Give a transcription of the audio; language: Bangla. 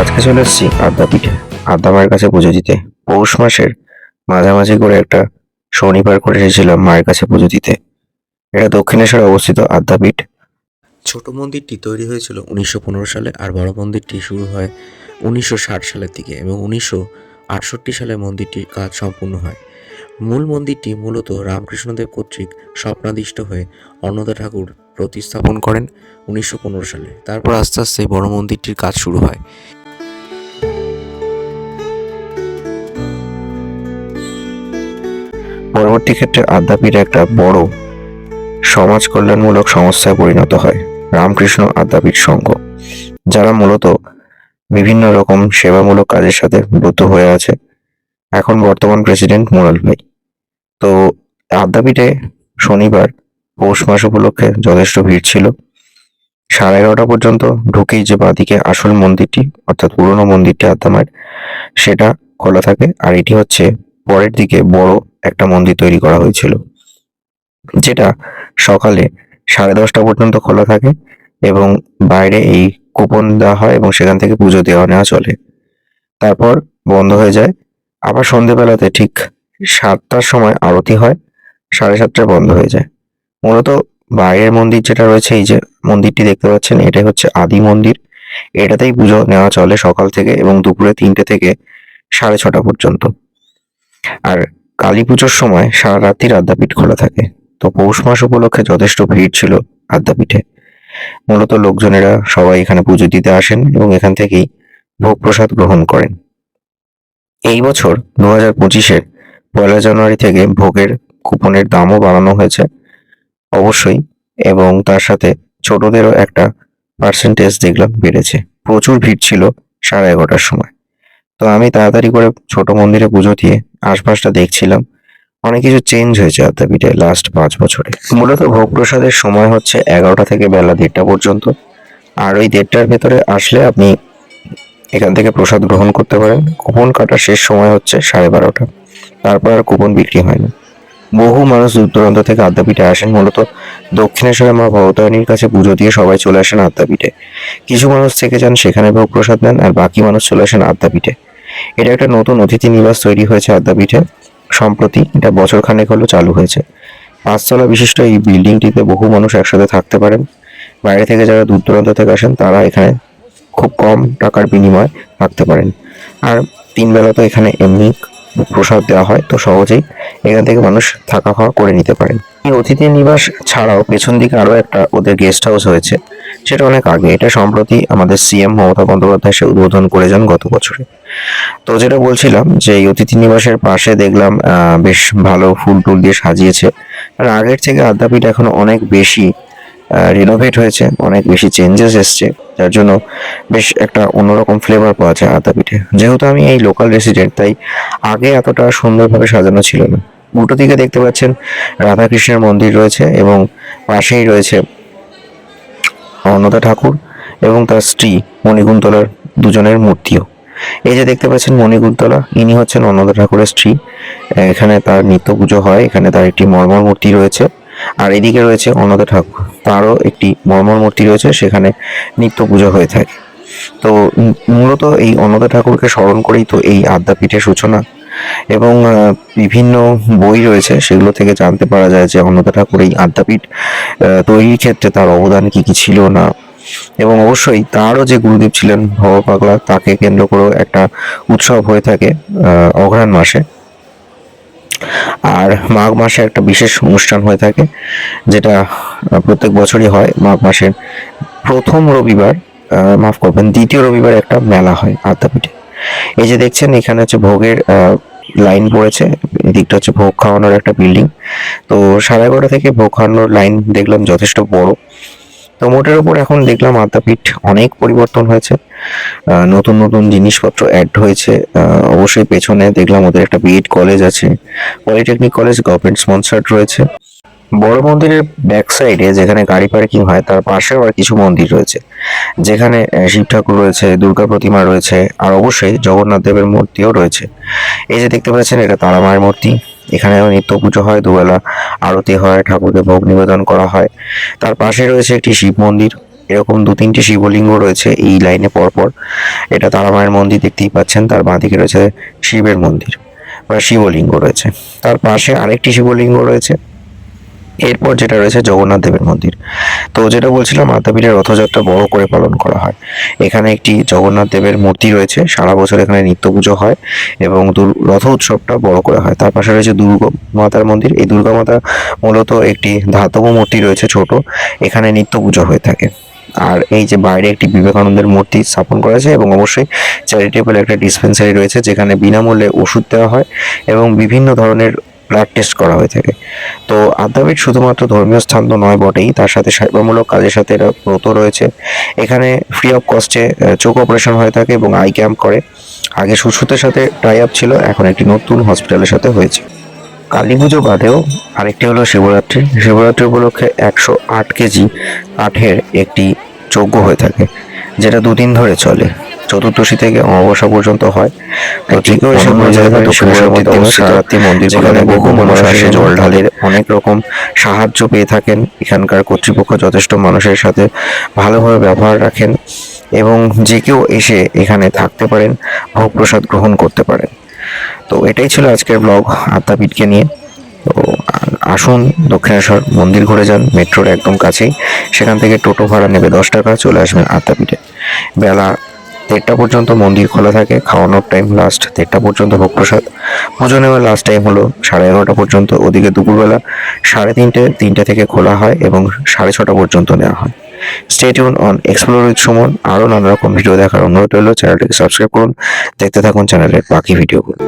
আজকে চলে এসেছি আদ্যাপীঠে। আদ্যা মায়ের কাছে পুজো দিতে। পৌষ মাসের মাঝামাঝি করে একটা শনিবার করে এসেছিলাম মায়ের কাছে পুজো দিতে। এটা দক্ষিণেশ্বরে অবস্থিত আদ্যাপীঠ। ছোট মন্দিরটি তৈরি হয়েছিল 1915 সালে, আর বড় মন্দিরটি শুরু হয় 1960 সালের দিকে, এবং 1968 সালে মন্দিরটির কাজ সম্পূর্ণ হয়। মূল মন্দিরটি মূলত রামকৃষ্ণদেব কর্তৃক স্বপ্নাদিষ্ট হয়ে অন্নদা ঠাকুর প্রতিস্থাপন করেন 1915 সালে। তারপর আস্তে আস্তে বড় মন্দিরটির কাজ শুরু হয়। পরবর্তী ক্ষেত্রে আদ্যাপীঠ একটা বড় সমাজ কল্যাণমূলক সংস্থায় পরিণত হয়, রামকৃষ্ণ আদ্যাপীঠ সংঘ, যারা মূলত বিভিন্ন রকম সেবামূলক কাজের সাথে ব্রত হয়ে আছে। এখন বর্তমান প্রেসিডেন্ট মোরাল ভাই। তো আদ্যাপীঠে শনিবার পৌষ মাস উপলক্ষে যথেষ্ট ভিড় ছিল। 11:30 পর্যন্ত ঢুকেই যে বাঁদিকে আসল মন্দিরটি, অর্থাৎ পুরনো মন্দিরটি আদ্যা মায়ের, সেটা খোলা থাকে। আর এটি হচ্ছে পরের দিকে বড় একটা মন্দির তৈরি করা হয়েছিল, যেটা সকালে 10:30 পর্যন্ত খোলা থাকে, এবং বাইরে এই কুপন দেওয়া হয় এবং সেখান থেকে পুজো দেওয়া নেওয়া চলে। তারপর বন্ধ হয়ে যায়। আবার সন্ধেবেলাতে ঠিক 7টার সময় আরতি হয়, 7:30টায় বন্ধ হয়ে যায়। মূলত বাইরের মন্দির যেটা রয়েছে, এই যে মন্দিরটি দেখতে পাচ্ছেন, এটাই হচ্ছে আদি মন্দির। এটাতেই পুজো নেওয়া চলে সকাল থেকে এবং দুপুরে 3টে থেকে 6:30 পর্যন্ত। আর কালী পুজোর সময় সারা রাত্রির আদ্যাপীঠ খোলা থাকে। তো পৌষ মাস উপলক্ষে যথেষ্ট ভিড় ছিল আদ্যাপীঠে। মূলত লোকজনেরা সবাই এখানে পুজো দিতে আসেন এবং এখান থেকেই ভোগ প্রসাদ গ্রহণ করেন। এই বছর 2025-এর 1 জানুয়ারি থেকে ভোগের কুপনের দামও বাড়ানো হয়েছে অবশ্যই, এবং তার সাথে ছোটদেরও একটা পার্সেন্টেজ দেখলাম বেড়েছে। প্রচুর ভিড় ছিল 11:30টার সময়। তো আমি তাড়াতাড়ি করে ছোট মন্দিরে পুজো দিয়ে আশপাশটা দেখছিলাম। অনেক কিছু চেঞ্জ হয়েছে আদ্যাপীঠে লাস্ট 5 বছরে। মূলত ভোগ প্রসাদের সময় হচ্ছে 11টা থেকে বেলা 1:30 পর্যন্ত। আর ওই 1:30টার ভেতরে আসলে আপনি এখান থেকে প্রসাদ গ্রহণ করতে পারেন। কুপন কাটার শেষ সময় হচ্ছে 12:30। তারপর আর কুপন বিক্রি হয় না। বহু মানুষ দূর দূরান্ত থেকে আদ্যাপীঠে আসেন। মূলত দক্ষিণেশ্বরে মা ভবতারিণীর কাছে পুজো দিয়ে সবাই চলে আসেন আদ্যাপীঠে। কিছু মানুষ থেকে যান, সেখানে ভোগ প্রসাদ নেন, আর বাকি মানুষ চলে আসেন আদ্যাপীঠে। এটা একটা নতুন অতিথি নিবাস তৈরি হয়েছে আদ্যাপীঠে। সম্প্রতি এটা বছরখানেক হলো চালু হয়েছে। 5 তলা বিশিষ্ট এই বিল্ডিংটিতে বহু মানুষ একসাথে থাকতে পারেন। বাইরে থেকে যারা দূর দূরান্ত থেকে আসেন তারা এখানে খুব কম টাকার বিনিময়ে থাকতে পারেন। আর 3 বেলা তো এখানে এমনি প্রসাদ দেওয়া হয়, তো সহজেই এখান থেকে মানুষ থাকা খাওয়া করে নিতে পারেন। এই অতিথি নিবাস ছাড়াও পেছন দিকে আরো একটা ওদের গেস্ট হাউস হয়েছে, সেটা অনেক আগে। এটা সম্প্রতি আমাদের সিএম মমতা বন্দ্যোপাধ্যায় সে উদ্বোধন করে যান গত বছরে। তো যেটা বলছিলাম যে এই অতিথি নিবাসের পাশে দেখলাম বেশ ভালো ফুল টুল দিয়ে সাজিয়েছে। আর আগের থেকে আদ্যাপীঠ এখন অনেক বেশি রিনোভেট হয়েছে, অনেক বেশি চেঞ্জেস এসছে, যার জন্য বেশ একটা অন্যরকম ফ্লেভার পাওয়া যায় আদ্যাপীঠে। যেহেতু আমি এই লোকাল রেসিডেন্ট, তাই আগে এতটা সুন্দরভাবে সাজানো ছিল না। উল্টো দিকে দেখতে পাচ্ছেন রাধাকৃষ্ণের মন্দির রয়েছে, এবং পাশেই রয়েছে অন্নদা ঠাকুর এবং তার স্ত্রী মণিকুন্তলার দুজনের মূর্তিও। এই যে দেখতে পাচ্ছেন মণিকুন্তলা, ইনি হচ্ছেন অন্নদা ঠাকুরের স্ত্রী। এখানে তার নিত্য পুজো হয়। এখানে তার একটি মর্মর মূর্তি রয়েছে। আর এদিকে রয়েছে অন্নদা ঠাকুর, তারও একটি মর্মর মূর্তি রয়েছে, সেখানে নিত্য পুজো হয়ে থাকে। তো মূলত এই অন্নদা ঠাকুরকে স্মরণ করেই তো এই আদ্যাপীঠের সূচনা। এবং বিভিন্ন বই রয়েছে, সেগুলো থেকে জানতে পারা যায় যে অন্নদা ঠাকুর এই আদ্যাপীঠ তৈরির ক্ষেত্রে তার অবদান কি কি ছিল না। এবং অবশ্যই তারও যে গুরুদেব ছিলেন ভব পাগলা, তাকে কেন্দ্র করেও একটা উৎসব হয়ে থাকে অঘ্রাণ মাসে। আর মাঘ মাসে একটা বিশেষ অনুষ্ঠান হয়ে থাকে, যেটা প্রত্যেক বছরই হয়। মাঘ মাসের প্রথম রবিবার, মাফ করবেন, দ্বিতীয় রবিবার একটা মেলা হয় আদ্যাপীঠে। এই যে দেখছেন এখানে হচ্ছে ভোগের লাইন পড়েছে। এদিকটা হচ্ছে ভোগ খাওয়ানোর একটা বিল্ডিং। তো 11:30 থেকে ভোগ খাওয়ানোর লাইন দেখলাম যথেষ্ট বড়। তো মোটের উপর এখন দেখলাম আদ্যাপীঠ অনেক পরিবর্তন হয়েছে, নতুন নতুন জিনিসপত্র অ্যাড হয়েছে। অবশ্যই পেছনে দেখলাম ওদের একটা বিএড কলেজ আছে, পলিটেকনিক কলেজ গভর্নমেন্ট স্পন্সার্ড রয়েছে। বড় মন্দিরের ব্যাক সাইডে যেখানে গাড়ি পার্কিং হয়, তার পাশে আবার কিছু মন্দির রয়েছে, যেখানে শিব ঠাকুর রয়েছে, দুর্গা প্রতিমা রয়েছে, আর অবশ্যই জগন্নাথ দেবের মূর্তিও রয়েছে। এই যে দেখতে পাচ্ছেন, এটা তারা মায়ের মূর্তি। এখানেও নিত্য পুজো হয়, দুবেলা আরতি হয়, ঠাকুরকে ভোগ নিবেদন করা হয়। তার পাশে রয়েছে একটি শিব মন্দির, এরকম 2-3টি শিবলিঙ্গ রয়েছে এই লাইনে পরপর। এটা তারামায়ের মন্দির দেখতেই পাচ্ছেন, তার বাঁদিকে রয়েছে শিবের মন্দির বা শিবলিঙ্গ রয়েছে, তার পাশে আরেকটি শিবলিঙ্গ রয়েছে। এরপর যেটা রয়েছে জগন্নাথ দেবের মন্দির। তো যেটা বলছিলাম, আদ্যাপীঠের রথযাত্রা বড় করে পালন করা হয়। এখানে একটি জগন্নাথ দেবের মূর্তি রয়েছে, সারা বছর এখানে নিত্য পুজো হয় এবং রথ উৎসবটা বড় করে হয়। তার পাশে রয়েছে দুর্গা মাতার মন্দির। এই দুর্গা মাতা মূলত একটি ধাতব মূর্তি রয়েছে ছোট, এখানে নিত্য পুজো হয়ে থাকে। আর এই যে বাইরে একটি বিবেকানন্দের মূর্তি স্থাপন করা আছে এবং অবশ্যই চ্যারিটেবল একটা ডিসপেন্সারি রয়েছে যেখানে বিনামূল্যে ওষুধ দেওয়া হয় এবং বিভিন্ন ধরনের ব্লাড টেস্ট করা হয়ে থাকে। তো আদ্যাপীঠ শুধুমাত্র ধর্মীয় স্থান তো নয় বটেই, তার সাথে সেবামূলক কাজের সাথে এরা ব্রত রয়েছে। এখানে ফ্রি অফ কস্টে চোখ অপারেশন হয়ে থাকে এবং আই ক্যাম্প করে। আগে সুশ্রুতের সাথে টাই আপ ছিল, এখন একটি নতুন হসপিটালের সাথে হয়েছে। কালী পুজো বাদেও আরেকটি হলো শিবরাত্রি। শিবরাত্রি উপলক্ষে 108 কেজি কাঠের একটি যজ্ঞ হয়ে থাকে, যেটা 2 দিন ধরে চলে। চতুর্দশী থেকে অমাবস্যা পর্যন্ত হয়। তো যে কেউ এসে ঘুরে যেতে পারে। শিবরাত্রির দিন সারারাত্রি মন্দির যেখানে বহু মানুষ আসে জল ঢালের, অনেক রকম সাহায্য পেয়ে থাকেন। এখানকার কর্তৃপক্ষ যথেষ্ট মানুষের সাথে ভালোভাবে ব্যবহার রাখেন এবং যে কেউ এসে এখানে থাকতে পারেন, ভোগ প্রসাদ গ্রহণ করতে পারেন। তো এটাই ছিল আজকের ব্লগ আদ্যাপীঠকে নিয়ে। তো আসুন দক্ষিণেশ্বর মন্দির ঘুরে যান, মেট্রোর একদম কাছেই। সেখান থেকে টোটো ভাড়া নেবে 10 টাকা, চলে আসবেন আদ্যাপীঠে। বেলা 1:30 পর্যন্ত মন্দির খোলা থাকে, খাওয়ানোর টাইম লাস্ট 1:30 পর্যন্ত ভোগ প্রসাদ। পুজো নেওয়ার লাস্ট টাইম হলো 11:30 পর্যন্ত। ওদিকে দুপুরবেলা 3:30 থেকে খোলা হয় এবং 6:30 পর্যন্ত নেওয়া হয়। Stay tune on explore with Suman. আরও নানা রকম ভিডিও দেখার অনুরোধ রইল। চ্যানেলটিকে সাবস্ক্রাইব করুন, দেখতে থাকুন চ্যানেলের বাকি ভিডিওগুলো।